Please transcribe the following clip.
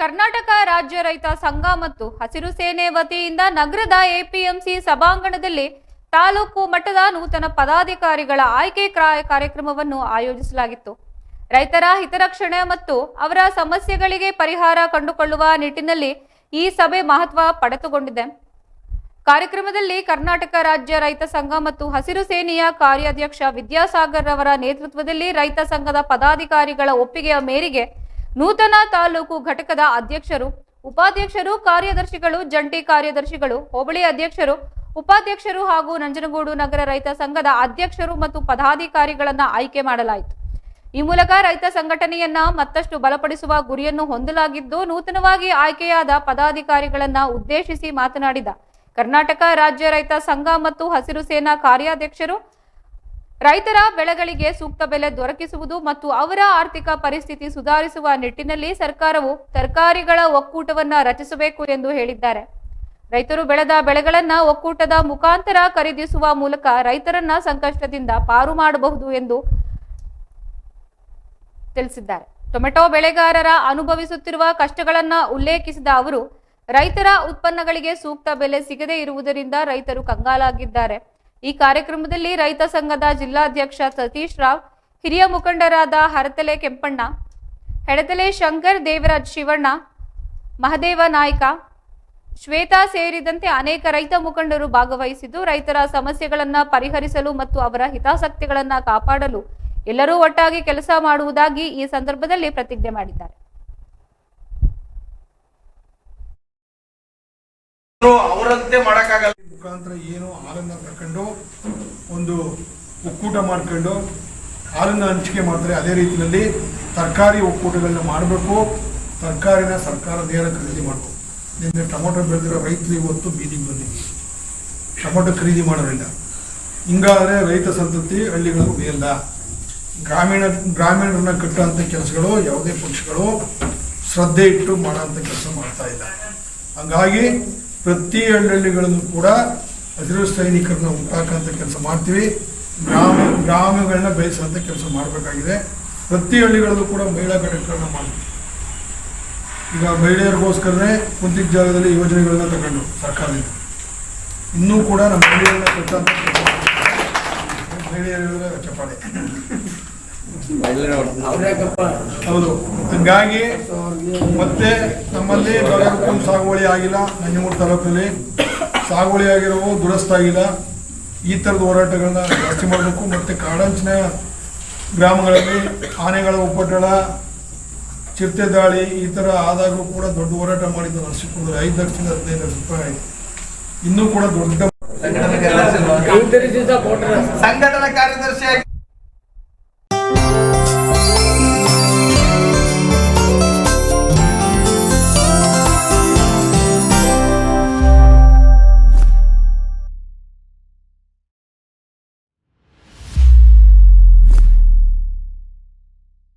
ಕರ್ನಾಟಕ ರಾಜ್ಯ ರೈತ ಸಂಘ ಮತ್ತು ಹಸಿರು ಸೇನೆ ವತಿಯಿಂದ ನಗರದ ಎಪಿಎಂಸಿ ಸಭಾಂಗಣದಲ್ಲಿ ತಾಲೂಕು ಮಟ್ಟದ ನೂತನ ಪದಾಧಿಕಾರಿಗಳ ಆಯ್ಕೆ ಕಾರ್ಯಕ್ರಮವನ್ನು ಆಯೋಜಿಸಲಾಗಿತ್ತು. ರೈತರ ಹಿತರಕ್ಷಣೆ ಮತ್ತು ಅವರ ಸಮಸ್ಯೆಗಳಿಗೆ ಪರಿಹಾರ ಕಂಡುಕೊಳ್ಳುವ ನಿಟ್ಟಿನಲ್ಲಿ ಈ ಸಭೆ ಮಹತ್ವ ಪಡೆದುಕೊಂಡಿದೆ. ಕಾರ್ಯಕ್ರಮದಲ್ಲಿ ಕರ್ನಾಟಕ ರಾಜ್ಯ ರೈತ ಸಂಘ ಮತ್ತು ಹಸಿರು ಸೇನೆಯ ಕಾರ್ಯಾಧ್ಯಕ್ಷ ವಿದ್ಯಾಸಾಗರ್ ಅವರ ನೇತೃತ್ವದಲ್ಲಿ ರೈತ ಸಂಘದ ಪದಾಧಿಕಾರಿಗಳ ಒಪ್ಪಿಗೆಯ ಮೇರೆಗೆ ನೂತನ ತಾಲೂಕು ಘಟಕದ ಅಧ್ಯಕ್ಷರು, ಉಪಾಧ್ಯಕ್ಷರು, ಕಾರ್ಯದರ್ಶಿಗಳು, ಜಂಟಿ ಕಾರ್ಯದರ್ಶಿಗಳು, ಹೋಬಳಿ ಅಧ್ಯಕ್ಷರು, ಉಪಾಧ್ಯಕ್ಷರು ಹಾಗೂ ನಂಜನಗೂಡು ನಗರ ರೈತ ಸಂಘದ ಅಧ್ಯಕ್ಷರು ಮತ್ತು ಪದಾಧಿಕಾರಿಗಳನ್ನ ಆಯ್ಕೆ ಮಾಡಲಾಯಿತು. ಈ ಮೂಲಕ ರೈತ ಸಂಘಟನೆಯನ್ನ ಮತ್ತಷ್ಟು ಬಲಪಡಿಸುವ ಗುರಿಯನ್ನು ಹೊಂದಲಾಗಿದ್ದು, ನೂತನವಾಗಿ ಆಯ್ಕೆಯಾದ ಪದಾಧಿಕಾರಿಗಳನ್ನ ಉದ್ದೇಶಿಸಿ ಮಾತನಾಡಿದ ಕರ್ನಾಟಕ ರಾಜ್ಯ ರೈತ ಸಂಘ ಮತ್ತು ಹಸಿರು ಸೇನಾ ಕಾರ್ಯಾಧ್ಯಕ್ಷರು, ರೈತರ ಬೆಳೆಗಳಿಗೆ ಸೂಕ್ತ ಬೆಲೆ ದೊರಕಿಸುವುದು ಮತ್ತು ಅವರ ಆರ್ಥಿಕ ಪರಿಸ್ಥಿತಿ ಸುಧಾರಿಸುವ ನಿಟ್ಟಿನಲ್ಲಿ ಸರ್ಕಾರವು ತರಕಾರಿಗಳ ಒಕ್ಕೂಟವನ್ನ ರಚಿಸಬೇಕು ಎಂದು ಹೇಳಿದ್ದಾರೆ. ರೈತರು ಬೆಳೆದ ಬೆಳೆಗಳನ್ನ ಒಕ್ಕೂಟದ ಮುಖಾಂತರ ಖರೀದಿಸುವ ಮೂಲಕ ರೈತರನ್ನ ಸಂಕಷ್ಟದಿಂದ ಪಾರು ಮಾಡಬಹುದು ಎಂದು ತಿಳಿಸಿದ್ದಾರೆ. ಟೊಮೆಟೊ ಬೆಳೆಗಾರರ ಅನುಭವಿಸುತ್ತಿರುವ ಕಷ್ಟಗಳನ್ನ ಉಲ್ಲೇಖಿಸಿದ ಅವರು, ರೈತರ ಉತ್ಪನ್ನಗಳಿಗೆ ಸೂಕ್ತ ಬೆಲೆ ಸಿಗದೇ ಇರುವುದರಿಂದ ರೈತರು ಕಂಗಾಲಾಗಿದ್ದಾರೆ. ಈ ಕಾರ್ಯಕ್ರಮದಲ್ಲಿ ರೈತ ಸಂಘದ ಜಿಲ್ಲಾಧ್ಯಕ್ಷ ಸತೀಶ್ ರಾವ್, ಹಿರಿಯ ಮುಖಂಡರಾದ ಹರತಲೆ ಕೆಂಪಣ್ಣ, ಹೆಡತಲೆ ಶಂಕರ್, ದೇವರಾಜ್ ಶಿವಣ್ಣ, ಮಹದೇವ ನಾಯ್ಕ, ಶ್ವೇತಾ ಸೇರಿದಂತೆ ಅನೇಕ ರೈತ ಮುಖಂಡರು ಭಾಗವಹಿಸಿದ್ದು, ರೈತರ ಸಮಸ್ಯೆಗಳನ್ನ ಪರಿಹರಿಸಲು ಮತ್ತು ಅವರ ಹಿತಾಸಕ್ತಿಗಳನ್ನ ಕಾಪಾಡಲು ಎಲ್ಲರೂ ಒಟ್ಟಾಗಿ ಕೆಲಸ ಮಾಡುವುದಾಗಿ ಈ ಸಂದರ್ಭದಲ್ಲಿ ಪ್ರತಿಜ್ಞೆ ಮಾಡಿದ್ದಾರೆ. ಅವರಂತೆ ಮಾಡಕ್ಕಾಗಲ್ಲ. ಮುಖಾಂತರ ಏನು ಹಾಲನ್ನು ತಕೊಂಡು ಒಂದು ಒಕ್ಕೂಟ ಮಾಡ್ಕೊಂಡು ಹಾಲನ್ನು ಹಂಚಿಕೆ ಮಾಡ್ತಾರೆ, ಅದೇ ರೀತಿಯಲ್ಲಿ ತರಕಾರಿ ಒಕ್ಕೂಟಗಳನ್ನ ಮಾಡಬೇಕು. ತರಕಾರಿನ ಸರ್ಕಾರ ನೇರ ಖರೀದಿ ಮಾಡಬೇಕು. ನಿನ್ನೆ ಟೊಮೊಟೊ ಬೆಳೆದಿರೋ ರೈತರು ಇವತ್ತು ಬೀದಿಗೆ ಬಂದಿದೆ, ಟೊಮೊಟೊ ಖರೀದಿ ಮಾಡೋರಿಲ್ಲ. ಹಿಂಗಾದರೆ ರೈತ ಸಂತತಿ ಹಳ್ಳಿಗಳಿಗೂ ಬೇಲ್ಲ. ಗ್ರಾಮೀಣರನ್ನ ಕಟ್ಟುವಂಥ ಕೆಲಸಗಳು ಯಾವುದೇ ಪಕ್ಷಗಳು ಶ್ರದ್ಧೆ ಇಟ್ಟು ಮಾಡೋಂಥ ಕೆಲಸ ಮಾಡ್ತಾ ಇಲ್ಲ. ಹಂಗಾಗಿ ಪ್ರತಿ ಹಳ್ಳಿಗಳಲ್ಲೂ ಕೂಡ ಹಸಿರು ಸೈನಿಕರನ್ನ ಹುಟ್ಟಾಕಂಥ ಕೆಲಸ ಮಾಡ್ತೀವಿ. ಗ್ರಾಮಗಳನ್ನ ಬೆಳೆಸೋಂಥ ಕೆಲಸ ಮಾಡಬೇಕಾಗಿದೆ. ಪ್ರತಿ ಹಳ್ಳಿಗಳಲ್ಲೂ ಕೂಡ ಮಹಿಳಾ ಘಟಕಗಳನ್ನ ಮಾಡ್ತೀವಿ. ಈಗ ಮಹಿಳೆಯರಿಗೋಸ್ಕರನೇ ಕುಂತಿದ್ದ ಜಾಗದಲ್ಲಿ ಯೋಜನೆಗಳನ್ನ ತಗೊಂಡು ಸರ್ಕಾರದಿಂದ ಇನ್ನೂ ಕೂಡ ನಮ್ಮ ಹಳ್ಳಿಗಳನ್ನ ಕಟ್ಟುವಂಥ ಕೆಲಸ ಮಹಿಳೆಯರ ಚಪ್ಪಾಳೆ ಹೌದು. ಹಂಗಾಗಿ ಮತ್ತೆ ನಮ್ಮಲ್ಲಿ ಬಗರ್ಕುಂ ಸಾಗುವಳಿ ಆಗಿಲ್ಲ. ನಂಜನಗೂಡು ತಾಲೂಕಿನಲ್ಲಿ ಸಾಗುವಳಿ ಆಗಿರೋ ದುರಸ್ತ ಆಗಿಲ್ಲ. ಈ ಥರದ ಹೋರಾಟಗಳನ್ನ ಜಾಸ್ತಿ ಮಾಡಬೇಕು. ಮತ್ತು ಕಾಡಂಚಿನ ಗ್ರಾಮಗಳಲ್ಲಿ ಆನೆಗಳ ಉಪಟಳ, ಚಿರತೆ ದಾಳಿ ಈ ಥರ ಆದಾಗಲೂ ಕೂಡ ದೊಡ್ಡ ಹೋರಾಟ ಮಾಡಿದ್ದು ನರಸೀಪುರದಲ್ಲಿ 5 ಲಕ್ಷದಿಂದ 15 ಲಕ್ಷ ರೂಪಾಯಿ. ಇನ್ನೂ ಕೂಡ ದೊಡ್ಡ ಸಂಘಟನಾ